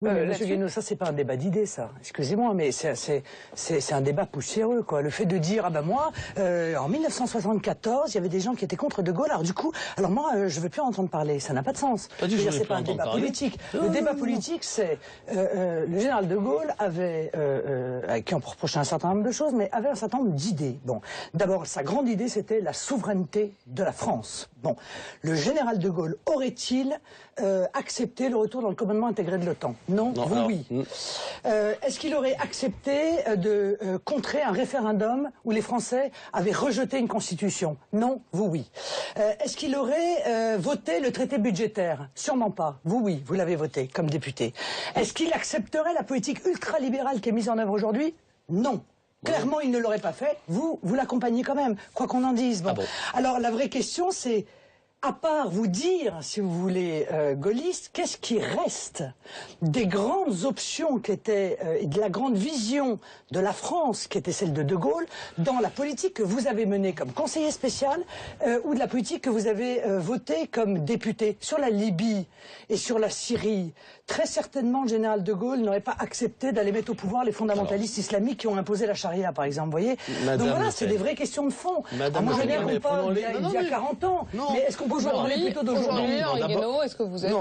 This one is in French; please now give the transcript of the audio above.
Oui, mais Monsieur Guénaud, ça c'est pas un débat d'idées, ça. Excusez-moi, mais c'est un débat poussiéreux, quoi. Le fait de dire, ah ben moi, en 1974, il y avait des gens qui étaient contre De Gaulle, alors du coup, alors moi, je veux plus en entendre parler. Ça n'a pas de sens. Pas du tout. C'est pas un débat politique. Le débat politique, c'est le général De Gaulle avait, à qui on reprochait un certain nombre de choses, mais avait un certain nombre d'idées. Bon, d'abord, sa grande idée, c'était la souveraineté de la France. Bon, le général De Gaulle aurait-il accepté le retour dans le commandement intégré de l'OTAN? Non, vous, alors, oui. Est-ce qu'il aurait accepté de contrer un référendum où les Français avaient rejeté une constitution? Non, vous, oui. Est-ce qu'il aurait voté le traité budgétaire? Sûrement pas. Vous, oui, vous l'avez voté comme député. Est-ce qu'il accepterait la politique ultralibérale qui est mise en œuvre aujourd'hui? Non. Clairement, il ne l'aurait pas fait. Vous l'accompagnez quand même, quoi qu'on en dise. Bon. Ah bon. Alors, la vraie question, c'est, à part vous dire, si vous voulez, gaulliste, qu'est-ce qui reste des grandes options qui étaient, et de la grande vision de la France, qui était celle de De Gaulle, dans la politique que vous avez menée comme conseiller spécial, ou de la politique que vous avez votée comme député sur la Libye et sur la Syrie? Très certainement, le général De Gaulle n'aurait pas accepté d'aller mettre au pouvoir les fondamentalistes islamiques qui ont imposé la charia, par exemple. Vous voyez? Donc voilà, c'est des vraies questions de fond. Moi, je n'ai pas d'il y a 40 ans. Mais est-ce qu'on peut aujourd'hui plutôt d'aujourd'hui? Est-ce que vous êtes...